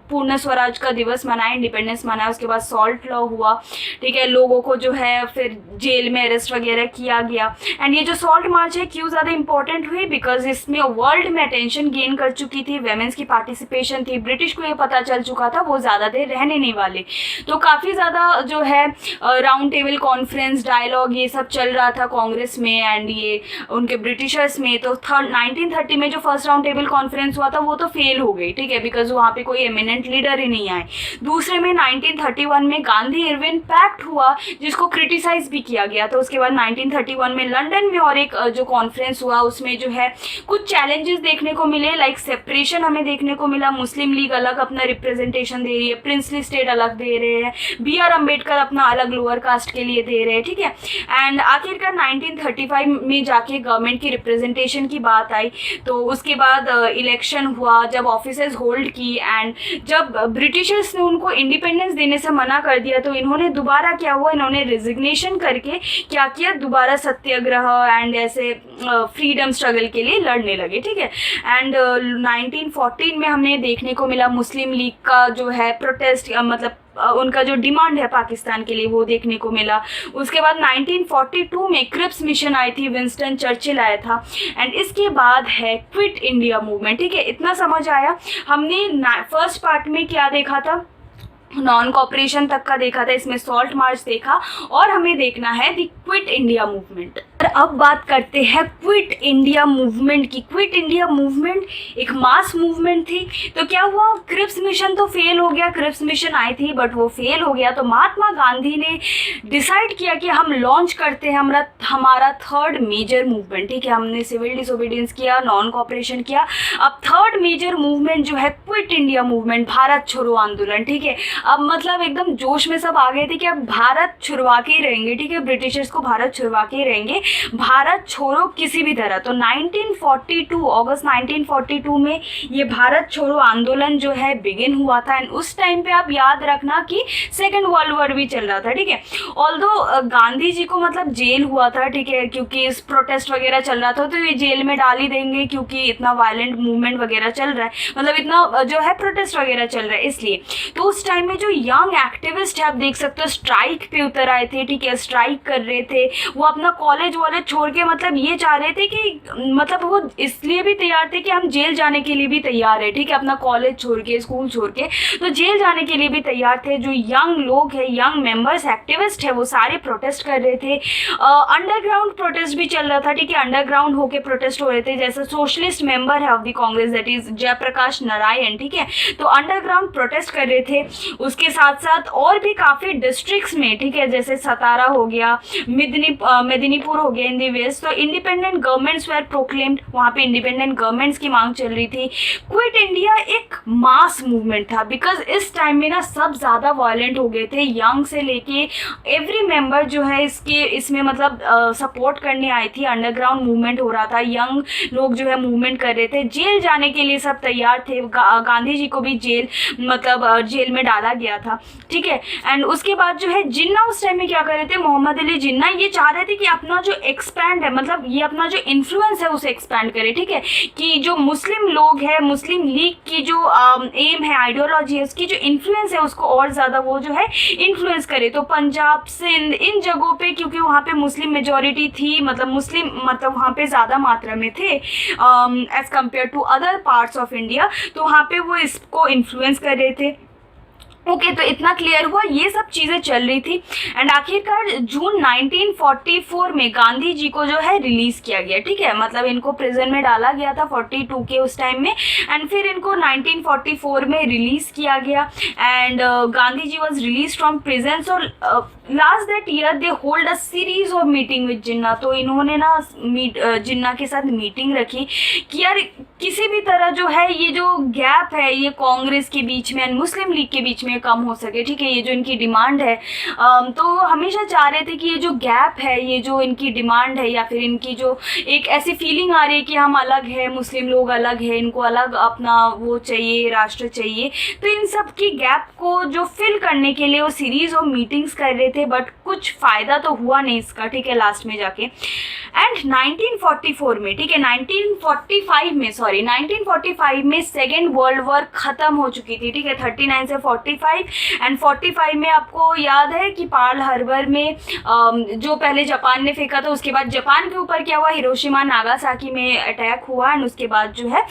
पूर्ण स्वराज का दिवस मनाया, इंडिपेंडेंस मनाया, उसके बाद सॉल्ट लॉ हुआ, ठीक है, लोगों को जो है फिर जेल में अरेस्ट वगैरह किया गया। एंड ये जो सॉल्ट मार्च है क्यों ज़्यादा इंपॉर्टेंट हुई, बिकॉज इसमें वर्ल्ड में अटेंशन गेन कर चुकी थी, वेमेंस की पार्टिसिपेशन थी, ब्रिटिश को ये पता चल चुका था वो ज़्यादा देर रहने नहीं वाले, तो काफ़ी ज़्यादा जो है राउंड टेबल कॉन्फ्रेंस, डायलॉग, ये सब चल रहा था कांग्रेस में एंड ये उनके ब्रिटिशर्स में। तो 1930 में जो फर्स्ट राउंड टेबल कॉन्फ्रेंस हुआ था वो तो फेल हो गई, ठीक है, बिकॉज वहाँ पे कोई एमिनेंट लीडर ही नहीं आए। दूसरे में 1931 में गांधी इरविन पैक्ट हुआ, जिसको क्रिटिसाइज भी किया गया था। उसके बाद 1931 में लंदन में और एक जो कॉन्फ्रेंस हुआ, उसमें जो है कुछ चैलेंजेस देखने को मिले, लाइक सेपरेशन हमें देखने को मिला, मुस्लिम लीग अलग अपना रिप्रेजेंटेशन दे रही है, प्रिंसली स्टेट अलग दे रहे हैं, BR अम्बेडकर अपना अलग लोअर कास्ट के लिए दे रहे हैं, ठीक है। एंड आखिरकार 1935 में जाके गवर्नमेंट की रिप्रेजेंटेशन की बात आई। तो उसके बाद इलेक्शन हुआ, जब ऑफिसेज होल्ड की, एंड जब ब्रिटिशर्स ने उनको इंडिपेंडेंस देने से मना कर दिया, तो इन्होंने दोबारा क्या हुआ, इन्होंने रिजिग्नेशन करके क्या किया, दोबारा सत्याग्रह एंड ऐसे फ्रीडम स्ट्रगल के लिए लड़ने लगे, ठीक है। एंड 1914 में हमने देखने को मिला मुस्लिम लीग का जो है प्रोटेस्ट, मतलब उनका जो डिमांड है पाकिस्तान के लिए वो देखने को मिला। उसके बाद 1942 में क्रिप्स मिशन आई थी, विंस्टन चर्चिल आया था, एंड इसके बाद है क्विट इंडिया मूवमेंट, ठीक है। इतना समझ आया। हमने फर्स्ट पार्ट में क्या देखा था, नॉन कॉपरेशन तक का देखा था, इसमें सॉल्ट मार्च देखा, और हमें देखना है द क्विट इंडिया मूवमेंट। अब बात करते हैं क्विट इंडिया मूवमेंट की। क्विट इंडिया मूवमेंट एक मास मूवमेंट थी। तो क्या हुआ, क्रिप्स मिशन तो फेल हो गया, क्रिप्स मिशन आई थी बट वो फेल हो गया, तो महात्मा गांधी ने डिसाइड किया कि हम लॉन्च करते हैं हमारा थर्ड मेजर मूवमेंट, ठीक है। हमने सिविल डिसोबीडियंस किया, नॉन कॉपरेशन किया, अब थर्ड मेजर मूवमेंट जो है क्विट इंडिया मूवमेंट, भारत छोड़ो आंदोलन, ठीक है। अब मतलब एकदम जोश में सब आ गए थे कि अब भारत छुड़वा के ही रहेंगे, ठीक है, ब्रिटिशर्स को भारत छुड़वा के ही रहेंगे, भारत छोड़ो किसी भी तरह। तो 1942 अगस्त 1942 में ये भारत छोड़ो आंदोलन जो है बिगिन हुआ था। एंड उस टाइम पे आप याद रखना कि सेकेंड वर्ल्ड वॉर भी चल रहा था, ठीक है। ऑल्दो गांधी जी को मतलब जेल हुआ था, ठीक है, क्योंकि इस प्रोटेस्ट वगैरह चल रहा था, तो ये जेल में डाल ही देंगे क्योंकि इतना वायलेंट मूवमेंट वगैरह चल रहा है, मतलब इतना जो है प्रोटेस्ट वगैरह चल रहा है, इसलिए। तो उस टाइम में जो यंग एक्टिविस्ट है आप देख सकते हो स्ट्राइक पे उतर आए थे, ठीक है, स्ट्राइक कर रहे थे, वो अपना कॉलेज कॉलेज वॉलेज छोड़ के मतलब ये चाह रहे थे कि मतलब वो इसलिए भी तैयार थे कि हम जेल जाने के लिए भी तैयार है, ठीक है, अपना कॉलेज छोड़ के स्कूल छोड़ के, तो जेल जाने के लिए भी तैयार थे। जो यंग लोग हैं, यंग मेंबर्स, एक्टिविस्ट है, वो सारे प्रोटेस्ट कर रहे थे। अंडरग्राउंड प्रोटेस्ट भी चल रहा था, ठीक है, अंडरग्राउंड होके प्रोटेस्ट हो रहे थे। जैसे सोशलिस्ट मेंबर है of the Congress that is Jayaprakash Narayan, ठीक है, तो अंडरग्राउंड प्रोटेस्ट कर रहे थे। उसके साथ साथ और भी काफ़ी डिस्ट्रिक्ट्स में, ठीक है, जैसे सतारा हो गया, मेदिनीपुर हो गया इन दी वेस्ट, तो इंडिपेंडेंट गवर्नमेंट्स वेर प्रोक्लेम्ड, वहाँ पे इंडिपेंडेंट गवर्नमेंट्स की मांग चल रही थी। क्विट इंडिया एक मास मूवमेंट था, बिकॉज इस टाइम में ना सब ज़्यादा वायलेंट हो गए थे, यंग से लेके एवरी मेंबर जो है इसमें मतलब सपोर्ट करने आई थी। अंडरग्राउंड मूवमेंट हो रहा था, यंग लोग जो है मूवमेंट कर रहे थे, जेल जाने के लिए सब तैयार थे। गांधी जी को भी जेल में डाला गया था, ठीक है। एंड उसके बाद जो है जिन्ना उस टाइम में क्या कर रहे थे, मोहम्मद अली जिन्ना ये चाह रहे थे कि अपना जो एक्सपैंड है, मतलब ये अपना जो इन्फ्लुएंस है उसे एक्सपैंड करे, ठीक है, कि जो मुस्लिम लोग है, मुस्लिम लीग की जो एम है, आइडियोलॉजी है, उसकी जो इन्फ्लुएंस है उसको और ज़्यादा वो जो है इन्फ्लुएंस करे। तो पंजाब, सिंध, इन जगहों पे क्योंकि वहाँ पे मुस्लिम मेजॉरिटी थी, मतलब मुस्लिम मतलब वहाँ पे ज़्यादा मात्रा में थे as compare to other parts of India, तो वहाँ पे वो इसको इन्फ्लुएंस कर रहे थे। ओके, तो इतना क्लियर हुआ, ये सब चीज़ें चल रही थी। एंड आखिरकार जून 1944 में गांधी जी को जो है रिलीज़ किया गया, ठीक है, मतलब इनको प्रिजन में डाला गया था 42 के उस टाइम में, एंड फिर इनको 1944 में रिलीज़ किया गया। And Gandhi ji was release from prison. So last that year they hold a series of meeting with Jinnah. तो इन्होंने ना जिन्ना के साथ मीटिंग रखी कि यार किसी भी तरह जो है ये जो गैप है ये कांग्रेस के बीच में एंड मुस्लिम लीग के बीच में कम हो सके, ठीक है, ये जो इनकी डिमांड है। तो हमेशा चाह रहे थे कि ये जो गैप है, ये जो इनकी डिमांड है या फिर इनकी जो एक ऐसी फीलिंग आ रही है कि हम अलग है, मुस्लिम लोग अलग है, इनको अलग अपना वो चाहिए, राष्ट्र चाहिए, तो इन सब की गैप को जो फिल करने के लिए वो सीरीज ऑफ मीटिंग्स कर रहे थे, बट कुछ फ़ायदा तो हुआ नहीं इसका, ठीक है, लास्ट में जाके। एंड 1944 में, ठीक है, 1945 में सेकेंड वर्ल्ड वॉर ख़त्म हो चुकी थी, ठीक है, 39 से 45। एंड 45 में आपको याद है कि पर्ल हार्बर में जो पहले जापान ने फेंका था, उसके बाद जापान के ऊपर क्या हुआ, हिरोशिमा नागासाकी में अटैक हुआ, एंड उसके बाद जो है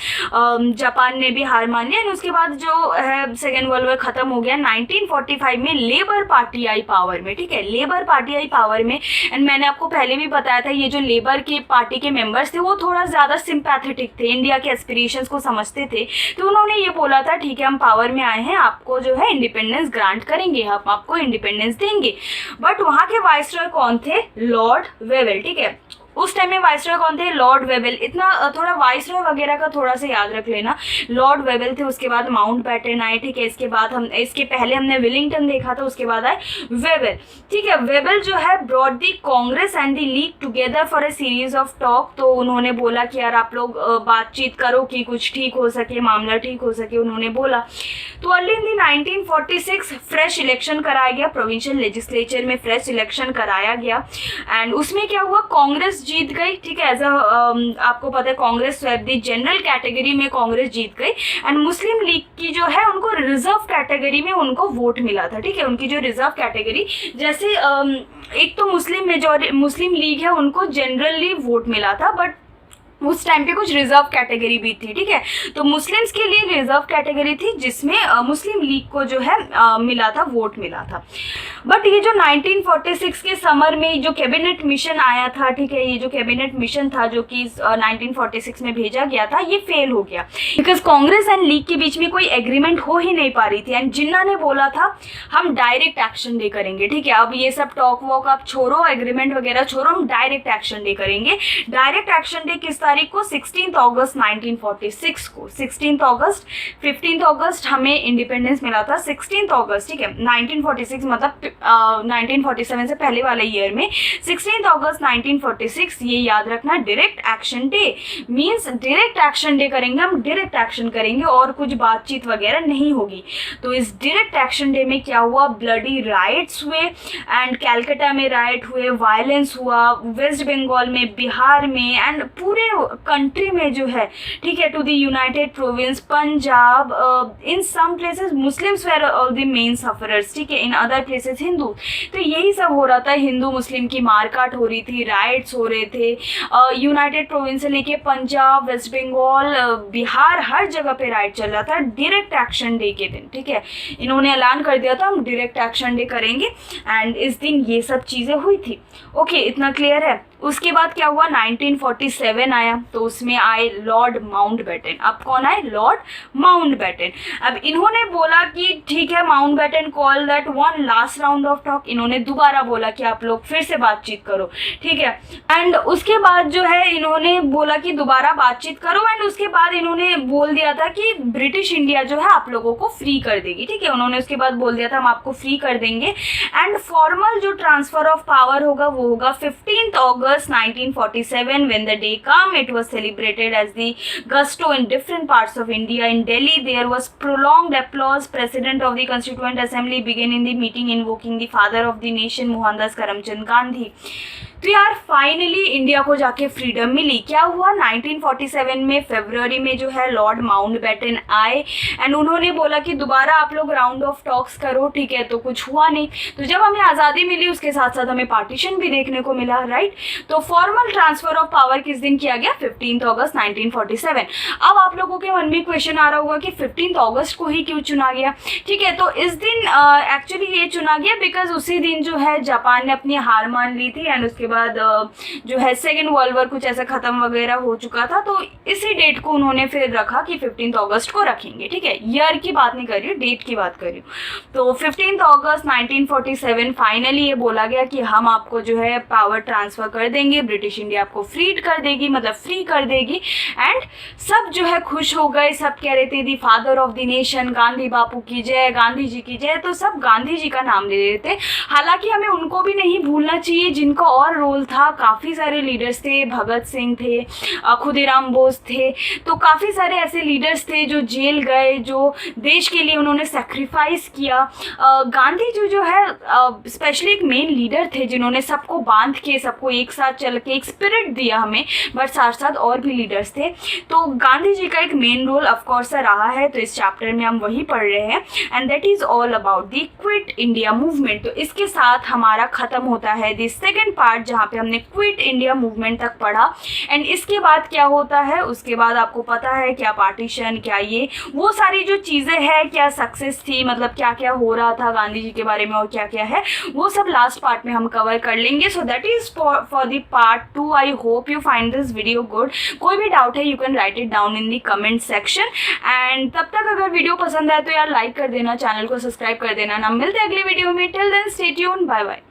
जापान ने भी हार मान लिया, एंड उसके बाद जो है सेकेंड वर्ल्ड वॉर ख़त्म हो गया। 1945 में लेबर पार्टी आई पावर में, ठीक है, लेबर पार्टी आई पावर में। एंड मैंने आपको पहले भी बताया था ये जो लेबर के पार्टी के मेंबर्स थे वो थोड़ा ज़्यादा सिंपैथेटिक थे, इंडिया के एस्पिरेशंस को समझते थे, तो उन्होंने ये बोला था ठीक है हम पावर में आए हैं, आपको जो है इंडिपेंडेंस ग्रांट करेंगे, हम आपको इंडिपेंडेंस देंगे। बट वहाँ के वाइसरॉय कौन थे, लॉर्ड वेवेल, ठीक है, उस टाइम में वाइसरॉय कौन थे, लॉर्ड वेवेल। इतना थोड़ा वाइसरॉय वगैरह का थोड़ा सा याद रख लेना, लॉर्ड वेवेल थे, उसके बाद माउंटबेटन आए, ठीक है, इसके बाद हम इसके पहले हमने विलिंगटन देखा था, उसके बाद आए वेवेल, ठीक है। वेवेल जो है brought the Congress and the league together for a series of talk. तो उन्होंने बोला कि यार आप लोग बातचीत करो कि कुछ ठीक हो सके, मामला ठीक हो सके, उन्होंने बोला। तो early in the 1946 fresh election कराया गया, प्रोविंशियल लेजिस्लेचर में फ्रेश इलेक्शन कराया गया, एंड उसमें क्या हुआ, कांग्रेस जीत गई, ठीक है, एज आपको पता है कांग्रेस स्वेप दी जनरल कैटेगरी में कांग्रेस जीत गई। एंड मुस्लिम लीग की जो है उनको रिजर्व कैटेगरी में उनको वोट मिला था, ठीक है, उनकी जो रिजर्व कैटेगरी, जैसे एक तो मुस्लिम लीग है उनको जनरली वोट मिला था, बट उस टाइम पे कुछ रिजर्व कैटेगरी भी थी, ठीक है, तो मुस्लिम्स के लिए रिजर्व कैटेगरी थी जिसमें मुस्लिम लीग को जो है मिला था, वोट मिला था। बट ये जो 1946 के समर में जो कैबिनेट मिशन आया था, ठीक है, ये जो कैबिनेट मिशन था जो कि 1946 में भेजा गया था, ये फेल हो गया बिकॉज कांग्रेस एंड लीग के बीच में कोई एग्रीमेंट हो ही नहीं पा रही थी। एंड जिन्ना ने बोला था हम डायरेक्ट एक्शन डे करेंगे, ठीक है, अब ये सब टॉक वॉक आप छोड़ो, एग्रीमेंट वगैरह छोड़ो, हम डायरेक्ट एक्शन डे करेंगे। डायरेक्ट एक्शन डे किस तारीख को, 16 अगस्त 1946 को, 16 अगस्त, 15 अगस्त हमें इंडिपेंडेंस मिला था, 16 अगस्त, ठीक है, 1946 मतलब 1947 से पहले वाले ईयर में 16 अगस्त 1946, ये याद रखना। Direct action day means direct action day करेंगे, हम डायरेक्ट एक्शन करेंगे और कुछ बातचीत वगैरह नहीं होगी। तो इस डायरेक्ट एक्शन डे में क्या हुआ, ब्लडी राइट्स हुए, एंड कैलकाटा में राइट हुए, वायलेंस हुआ, वेस्ट बंगाल में, बिहार में, एंड पूरे कंट्री में जो है, ठीक है, to the United Province Punjab, in some places Muslims were all the main sufferers, ठीक है, इन अदर प्लेसेस हिंदू। तो यही सब हो रहा था, हिंदू मुस्लिम की मारकाट हो रही थी, राइट्स हो रहे थे, यूनाइटेड प्रोविंस से लेके पंजाब, वेस्ट बंगाल, बिहार, हर जगह पे राइट चल रहा था डायरेक्ट एक्शन डे के दिन, ठीक है। इन्होंने ऐलान कर दिया था हम डायरेक्ट एक्शन डे करेंगे, एंड इस दिन ये सब चीज़ें हुई थी। ओके, इतना क्लियर है। उसके बाद क्या हुआ, 1947 आया, तो उसमें आए लॉर्ड माउंटबेटन। अब कौन आए, लॉर्ड माउंटबेटन। अब इन्होंने बोला कि ठीक है, Mountbatten call that one last round of talk, इन्होंने दोबारा बोला कि आप लोग फिर से बातचीत करो, ठीक है। एंड उसके बाद जो है इन्होंने बोला कि दोबारा बातचीत करो, एंड उसके बाद इन्होंने बोल दिया था कि ब्रिटिश इंडिया जो है आप लोगों को फ्री कर देगी, ठीक है। उन्होंने उसके बाद बोल दिया था हम आपको फ्री कर देंगे, एंड फॉर्मल जो ट्रांसफर ऑफ पावर होगा वो होगा 15 अगस्त 1947 when the day come. It was celebrated as the gusto in different parts of India. In Delhi there was prolonged applause. President of the Constituent Assembly began in the meeting invoking the father of the nation Mohandas Karamchand Gandhi. तो यार finally India को जाके freedom मिली। क्या हुआ, 1947 में फरवरी में जो है लॉर्ड माउंटबेटन आए, एंड उन्होंने बोला कि दोबारा आप लोग राउंड ऑफ टॉक्स करो, ठीक है। तो कुछ हुआ नहीं। तो जब हमें आज़ादी मिली उसके साथ साथ हमें पार्टीशन भी देखने को मिला, राइट। तो फॉर्मल ट्रांसफर ऑफ पावर किस दिन किया गया, 15 अगस्त 1947। अब आप लोगों के मन में क्वेश्चन आ रहा होगा कि 15 अगस्त को ही क्यों चुना गया, ठीक है। तो इस दिन एक्चुअली ये चुना गया बिकॉज उसी दिन जो है जापान ने अपनी हार मान ली थी, एंड उसके बाद जो है सेकेंड वर्ल्ड वॉर कुछ ऐसा खत्म वगैरह हो चुका था। तो इसी डेट को उन्होंने फिर रखा कि 15 अगस्त को रखेंगे, ठीक है। ईयर की बात नहीं कर रही हूँ, डेट की बात कर रही हूँ। तो 15 अगस्त 1947 फाइनली ये बोला गया कि हम आपको जो है पावर ट्रांसफर कर देंगे, ब्रिटिश इंडिया आपको फ्रीड कर देगी, मतलब फ्री कर देगी, एंड सब जो है खुश हो गए। सब कह रहे थे the father of the nation, Gandhi Bapu की जय, गांधी जी की जय। तो सब गांधी जी का नाम ले रहे थे। हालांकि हमें उनको भी नहीं भूलना चाहिए जिनका और रोल था। काफ़ी सारे लीडर्स थे, भगत सिंह थे, खुदीराम बोस थे। तो काफ़ी सारे ऐसे लीडर्स थे जो जेल गए, जो देश के लिए उन्होंने सेक्रीफाइस किया। गांधी जी जो है स्पेशली एक मेन लीडर थे जिन्होंने सबको बांध के, सबको एक साथ चल के एक स्पिरिट दिया हमें, बट साथ साथ और भी लीडर्स थे। तो गांधी जी का एक मेन रोल ऑफकोर्स रहा है। तो इस चैप्टर में हम वही पढ़ रहे हैं, and that is all about the quit India movement. तो इसके साथ हमारा खत्म होता है द सेकेंड पार्ट, जहाँ पे हमने क्विट इंडिया मूवमेंट तक पढ़ा। एंड इसके बाद क्या होता है, उसके बाद आपको पता है क्या पार्टीशन, क्या ये वो सारी जो चीज़ें हैं, क्या सक्सेस थी, मतलब क्या क्या हो रहा था गांधी जी के बारे में और क्या क्या है, वो सब लास्ट पार्ट में हम कवर कर लेंगे। सो that is for the part 2। I hope you find this video good. कोई भी डाउट है you can write it down in the comment section. And तब तक अगर वीडियो पसंद आए तो यार लाइक कर देना, चैनल को सब्सक्राइब कर देना ना। मिलते हैं अगली वीडियो में। Till then stay tuned, bye bye.